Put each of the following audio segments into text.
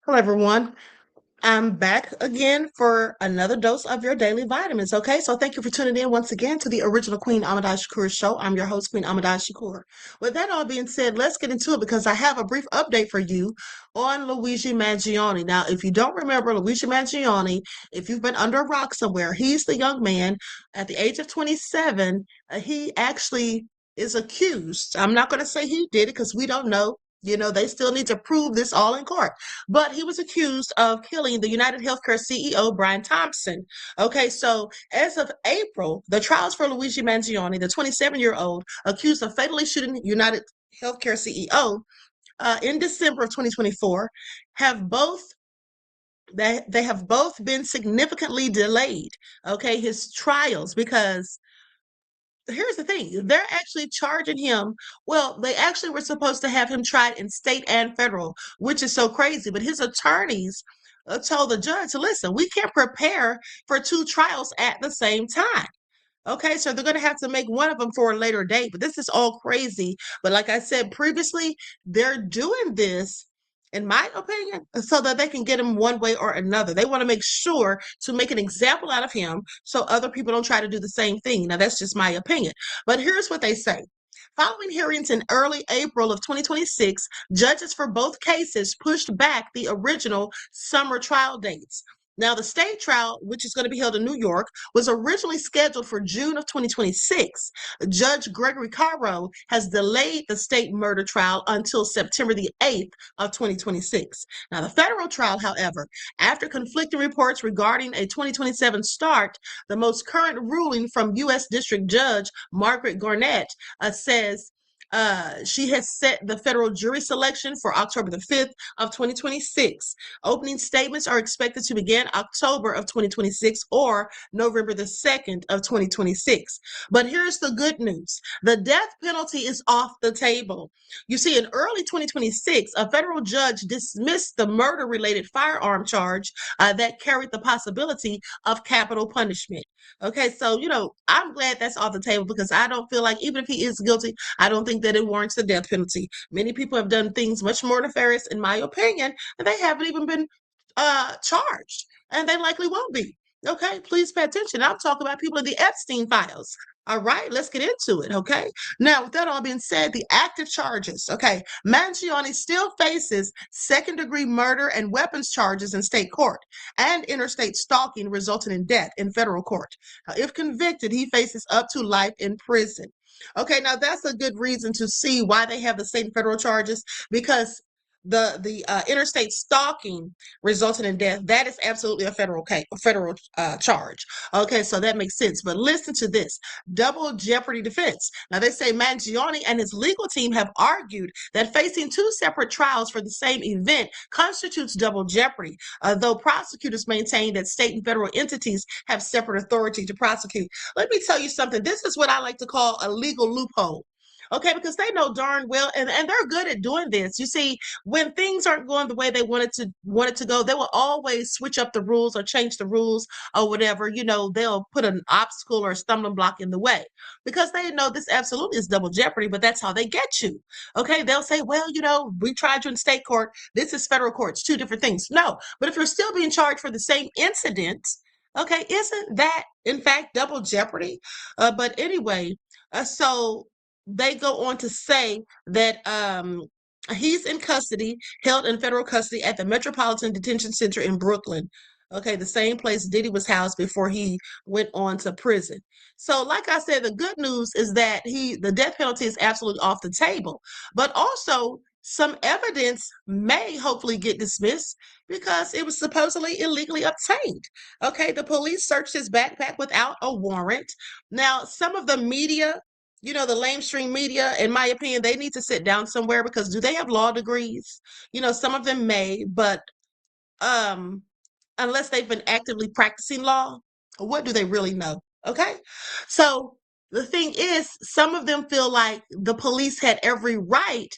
Hello, everyone. I'm back again for another dose of your daily vitamins. Okay, so thank you for tuning in once again to the original Queen Ahmadiyyah Shakur show. I'm your host, Queen Ahmadiyyah Shakur. With that all being said, let's get into it because I have a brief update for you on Luigi Mangione. Now, if you don't remember Luigi Mangione, if you've been under a rock somewhere, he's the young man at the age of 27. He actually is accused. I'm not going to say he did it because we don't know. They still need to prove this all in court, but he was accused of killing the United Healthcare CEO, Brian Thompson. Okay, so as of April, the trials for Luigi Mangione, the 27-year-old accused of fatally shooting United Healthcare CEO in December of 2024, have both they have both been significantly delayed. Okay, his trials, because here's the thing, they're actually charging him. Well, they actually were supposed to have him tried in state and federal, which is so crazy, but his attorneys told the judge, listen, we can't prepare for two trials at the same time. Okay, so they're going to have to make one of them for a later date, but this is all crazy. But like I said previously, they're doing this, in my opinion, so that they can get him one way or another. They want to make sure to make an example out of him so other people don't try to do the same thing. Now, that's just my opinion. But here's what they say. Following hearings in early April of 2026, judges for both cases pushed back the original summer trial dates. Now, the state trial, which is going to be held in New York, was originally scheduled for June of 2026. Judge Gregory Caro has delayed the state murder trial until September the 8th of 2026. Now, the federal trial, however, after conflicting reports regarding a 2027 start, the most current ruling from U.S. District Judge Margaret Garnett says she has set the federal jury selection for October the 5th of 2026. Opening statements are expected to begin October of 2026 or November the 2nd of 2026. But here's the good news. The death penalty is off the table. You see, in early 2026, a federal judge dismissed the murder-related firearm charge that carried the possibility of capital punishment. Okay, so, I'm glad that's off the table because I don't feel like, even if he is guilty, I don't think that it warrants the death penalty. Many people have done things much more nefarious, in my opinion, and they haven't even been charged, and they likely won't be. Okay, please pay attention. I'm talking about people in the Epstein files. All right, let's get into it. Okay, now with that all being said, the active charges. Okay, Mangione still faces second-degree murder and weapons charges in state court, and interstate stalking resulting in death in federal court. Now, if convicted, he faces up to life in prison. Okay, now that's a good reason to see why they have the state and federal charges, because the interstate stalking resulting in death, that is absolutely a federal case, a federal charge. Okay, so that makes sense. But listen to this: double jeopardy defense. Now they say Mangione and his legal team have argued that facing two separate trials for the same event constitutes double jeopardy, though prosecutors maintain that state and federal entities have separate authority to prosecute. Let me tell you something. This is what I like to call a legal loophole. Okay, because they know darn well, and they're good at doing this. You see, when things aren't going the way they wanted to go, they will always switch up the rules or change the rules or whatever. They'll put an obstacle or a stumbling block in the way because they know this absolutely is double jeopardy, but that's how they get you. Okay, they'll say, well, we tried you in state court. This is federal court. It's two different things. No, but if you're still being charged for the same incident, okay, isn't that in fact double jeopardy? But anyway, so they go on to say that he's in custody, held in federal custody at the Metropolitan Detention Center in Brooklyn. Okay, the same place Diddy was housed before he went on to prison. So, like I said, the good news is that the death penalty is absolutely off the table. But also, some evidence may hopefully get dismissed because it was supposedly illegally obtained. Okay, the police searched his backpack without a warrant. Now, some of the media, the lamestream media, in my opinion, they need to sit down somewhere because do they have law degrees? Some of them may, but um, unless they've been actively practicing law, what do they really know? Okay. So the thing is, some of them feel like the police had every right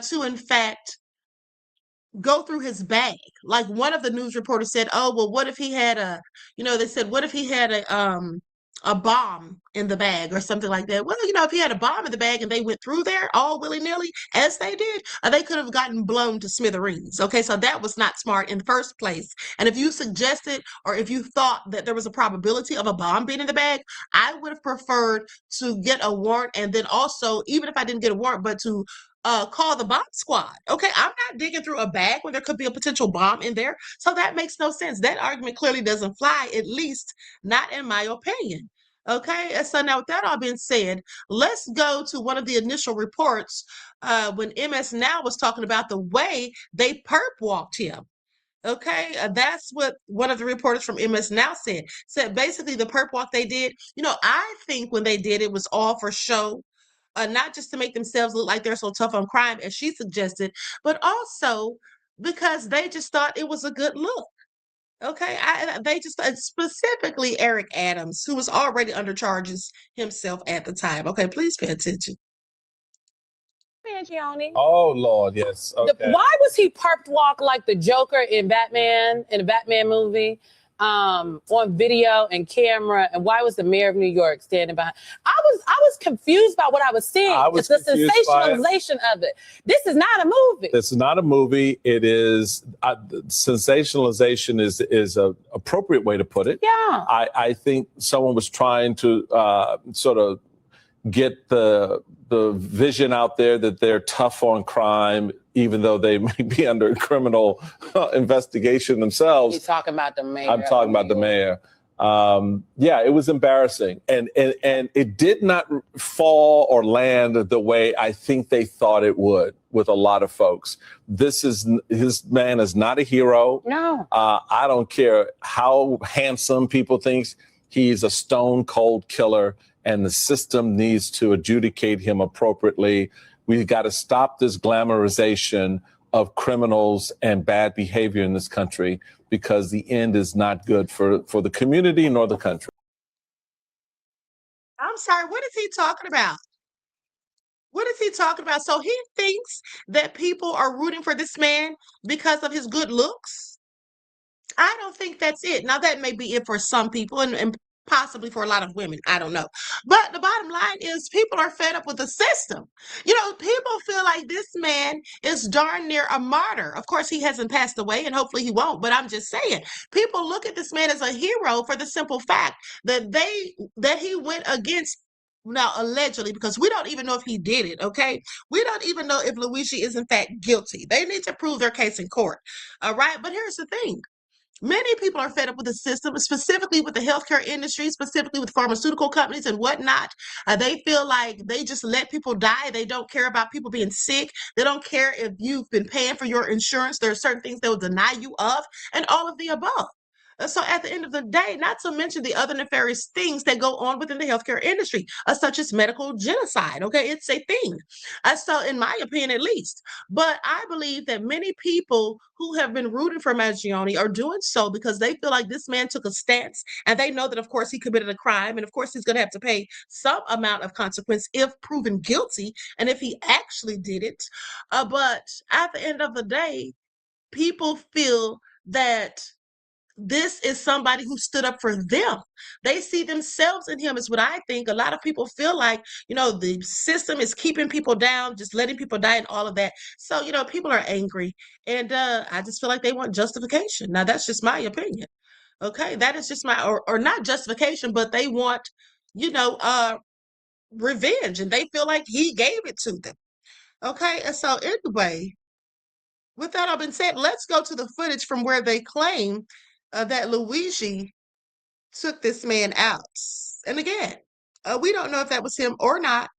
to, in fact, go through his bag. Like one of the news reporters said, oh, well, what if he had they said, what if he had a bomb in the bag or something like that. Well, if he had a bomb in the bag and they went through there all willy-nilly, as they did, they could have gotten blown to smithereens. Okay, so that was not smart in the first place. And if you suggested or if you thought that there was a probability of a bomb being in the bag, I would have preferred to get a warrant, and then also, even if I didn't get a warrant, but to call the bomb squad. Okay, I'm not digging through a bag when there could be a potential bomb in there. So that makes no sense. That argument clearly doesn't fly, at least not in my opinion. Okay, and so now with that all being said, let's go to one of the initial reports when MS Now was talking about the way they perp walked him. Okay, that's what one of the reporters from MS Now said. Said basically the perp walk they did, I think when they did it was all for show, not just to make themselves look like they're so tough on crime, as she suggested, but also because they just thought it was a good look. Okay, they just specifically Eric Adams, who was already under charges himself at the time. Okay, please pay attention. Mangione. Oh Lord, yes. Okay. Why was he perped walk like the Joker in Batman, in the Batman movie, on video and camera, and why was the mayor of New York standing behind? I was confused by what I was seeing. It's the sensationalization of it. This is not a movie. This is not a movie. It is sensationalization is a appropriate way to put it. Yeah. I think someone was trying to sort of get the vision out there that they're tough on crime, even though they may be under criminal investigation themselves. You're talking about the mayor. I'm talking about the mayor. Yeah, it was embarrassing. And it did not fall or land the way I think they thought it would with a lot of folks. His man is not a hero. No. I don't care how handsome people think. He's a stone cold killer, and the system needs to adjudicate him appropriately. We've got to stop this glamorization of criminals and bad behavior in this country, because the end is not good for the community nor the country. I'm sorry, what is he talking about? What is he talking about? So he thinks that people are rooting for this man because of his good looks? I don't think that's it. Now, that may be it for some people and possibly for a lot of women. I don't know. But the bottom line is people are fed up with the system. People feel like this man is darn near a martyr. Of course, he hasn't passed away, and hopefully he won't. But I'm just saying, people look at this man as a hero for the simple fact that he went against, now allegedly, because we don't even know if he did it. Okay, we don't even know if Luigi is in fact guilty. They need to prove their case in court. All right, but here's the thing. Many people are fed up with the system, specifically with the healthcare industry, specifically with pharmaceutical companies and whatnot. They feel like they just let people die. They don't care about people being sick. They don't care if you've been paying for your insurance. There are certain things they will deny you of, and all of the above. So at the end of the day, not to mention the other nefarious things that go on within the healthcare industry, such as medical genocide. Okay, it's a thing. So in my opinion, at least. But I believe that many people who have been rooting for Mangione are doing so because they feel like this man took a stance, and they know that, of course, he committed a crime, and of course, he's going to have to pay some amount of consequence if proven guilty, and if he actually did it. But at the end of the day, people feel that this is somebody who stood up for them. They see themselves in him, is what I think. A lot of people feel like, the system is keeping people down, just letting people die and all of that. So, people are angry. And I just feel like they want justification. Now, that's just my opinion. Okay, that is just or not justification, but they want, revenge. And they feel like he gave it to them. Okay, and so anyway, with that all been said, let's go to the footage from where they claim that Luigi took this man out. And again, we don't know if that was him or not.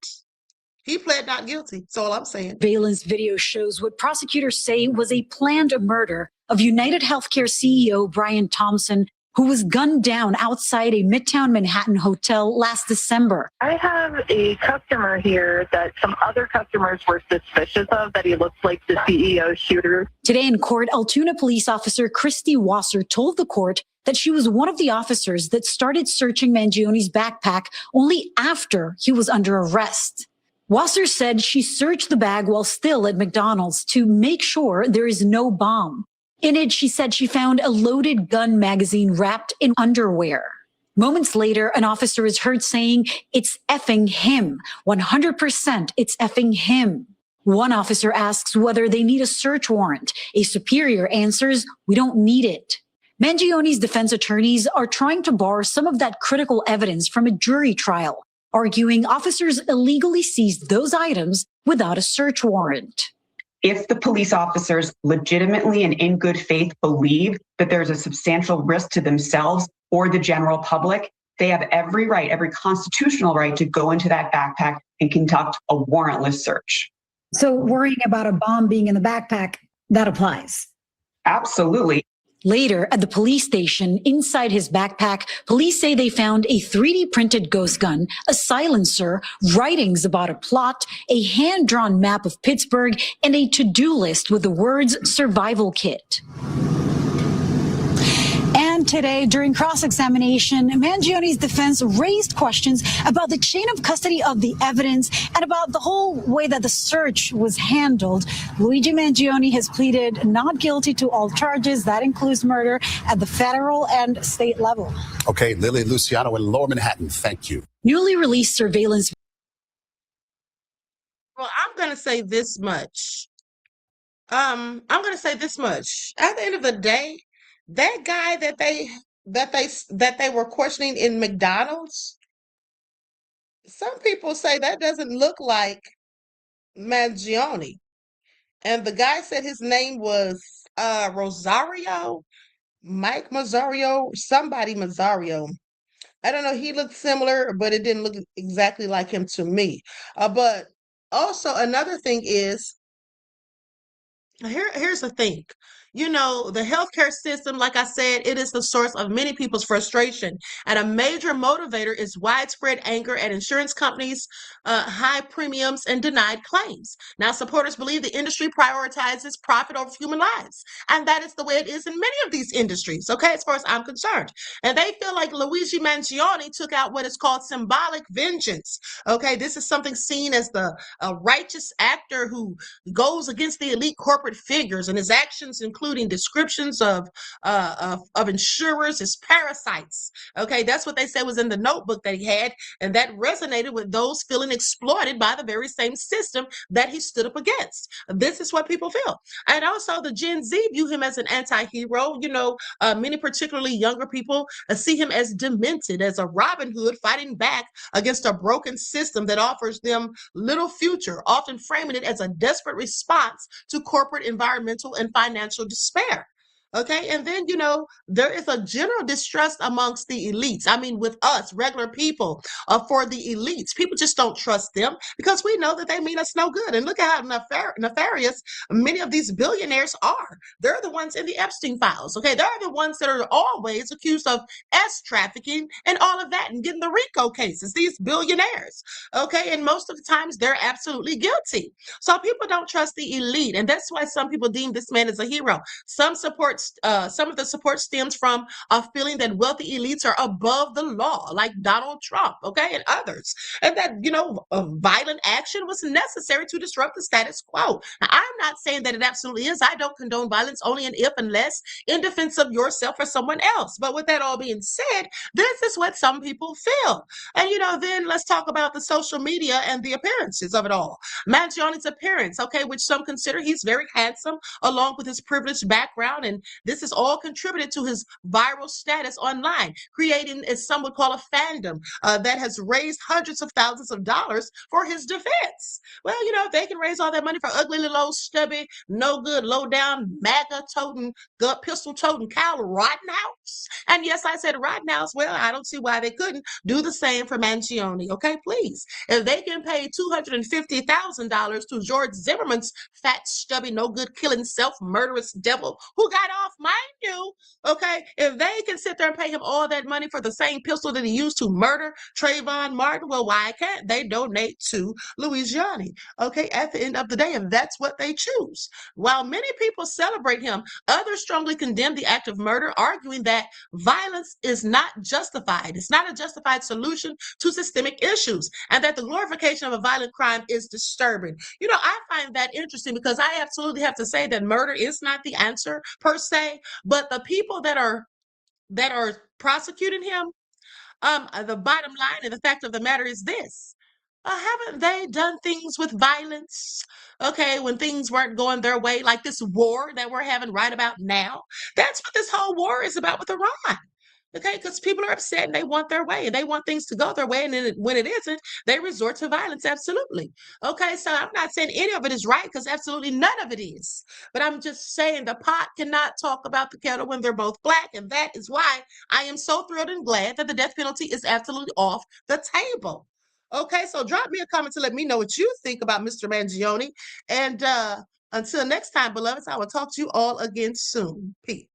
He pled not guilty. That's all I'm saying. Surveillance video shows what prosecutors say was a planned murder of United Healthcare CEO Brian Thompson, who was gunned down outside a Midtown Manhattan hotel last December. I have a customer here that some other customers were suspicious of, that he looks like the CEO shooter. Today in court, Altoona police officer Christy Wasser told the court that she was one of the officers that started searching Mangione's backpack only after he was under arrest. Wasser said she searched the bag while still at McDonald's to make sure there is no bomb. In it, she said she found a loaded gun magazine wrapped in underwear. Moments later, an officer is heard saying, "It's effing him. 100% it's effing him." One officer asks whether they need a search warrant. A superior answers, "We don't need it." Mangione's defense attorneys are trying to bar some of that critical evidence from a jury trial, arguing officers illegally seized those items without a search warrant. If the police officers legitimately and in good faith believe that there's a substantial risk to themselves or the general public, they have every right, every constitutional right to go into that backpack and conduct a warrantless search. So worrying about a bomb being in the backpack, that applies. Absolutely. Later, at the police station, inside his backpack, police say they found a 3D printed ghost gun, a silencer, writings about a plot, a hand-drawn map of Pittsburgh, and a to-do list with the words "survival kit." And today, during cross-examination, Mangione's defense raised questions about the chain of custody of the evidence and about the whole way that the search was handled. Luigi Mangione has pleaded not guilty to all charges. That includes murder at the federal and state level. Okay, Lily Luciano in Lower Manhattan, thank you. Newly released surveillance. Well, I'm going to say this much. I'm going to say this much. At the end of the day, that guy that they were questioning in McDonald's, some people say that doesn't look like Mangione. And the guy said his name was Rosario, Mike Mazzario, somebody Mazzario. I don't know. He looked similar, but it didn't look exactly like him to me. But also another thing is, here's the thing. You know, the healthcare system, like I said, it is the source of many people's frustration. And a major motivator is widespread anger at insurance companies, high premiums, and denied claims. Now, supporters believe the industry prioritizes profit over human lives. And that is the way it is in many of these industries, okay, as far as I'm concerned. And they feel like Luigi Mangione took out what is called symbolic vengeance. Okay, this is something seen as the righteous actor who goes against the elite corporate figures, and his actions including descriptions of insurers as parasites. Okay, that's what they said was in the notebook that he had, and that resonated with those feeling exploited by the very same system that he stood up against. This is what people feel. And also the Gen Z view him as an anti-hero. You know, many particularly younger people see him as demented, as a Robin Hood fighting back against a broken system that offers them little future, often framing it as a desperate response to corporate, environmental, and financial despair. Okay, and then, you know, there is a general distrust amongst the elites. I mean, with us, regular people, for the elites. People just don't trust them because we know that they mean us no good. And look at how nefarious many of these billionaires are. They're the ones in the Epstein files. Okay, they're the ones that are always accused of S trafficking and all of that and getting the RICO cases, these billionaires. Okay, and most of the times they're absolutely guilty. So people don't trust the elite. And that's why some people deem this man as a hero. Some of the support stems from a feeling that wealthy elites are above the law, like Donald Trump, okay, and others, and that, you know, violent action was necessary to disrupt the status quo. Now, I'm not saying that it absolutely is. I don't condone violence only and if unless in defense of yourself or someone else. But with that all being said, this is what some people feel. And, you know, then let's talk about the social media and the appearances of it all. Mangione's appearance, okay, which some consider he's very handsome, along with his privileged background, and this is all contributed to his viral status online, creating, as some would call, a fandom that has raised hundreds of thousands of dollars for his defense. Well, you know, if they can raise all that money for ugly little old stubby, no good, low down, MAGA toting, pistol toting Kyle Rittenhouse. And yes, I said Rittenhouse. Well, I don't see why they couldn't do the same for Mangione. Okay, please. If they can pay $250,000 to George Zimmerman's fat, stubby, no good, killing, self-murderous devil who got off, mind you, okay, if they can sit there and pay him all that money for the same pistol that he used to murder Trayvon Martin, well, why can't they donate to Louisiana? Okay, at the end of the day, and that's what they choose. While many people celebrate him, others strongly condemn the act of murder, arguing that violence is not justified. It's not a justified solution to systemic issues, and that the glorification of a violent crime is disturbing. You know, I find that interesting because I absolutely have to say that murder is not the answer per se, but the people that are prosecuting him, The bottom line and the fact of the matter is this. Haven't they done things with violence? Okay, when things weren't going their way, like this war that we're having right about now. That's what this whole war is about with Iran. Okay, because people are upset and they want their way and they want things to go their way. And then when it isn't, they resort to violence. Absolutely. Okay, so I'm not saying any of it is right because absolutely none of it is. But I'm just saying the pot cannot talk about the kettle when they're both black. And that is why I am so thrilled and glad that the death penalty is absolutely off the table. Okay, so drop me a comment to let me know what you think about Mr. Mangione. And until next time, beloveds, I will talk to you all again soon. Peace.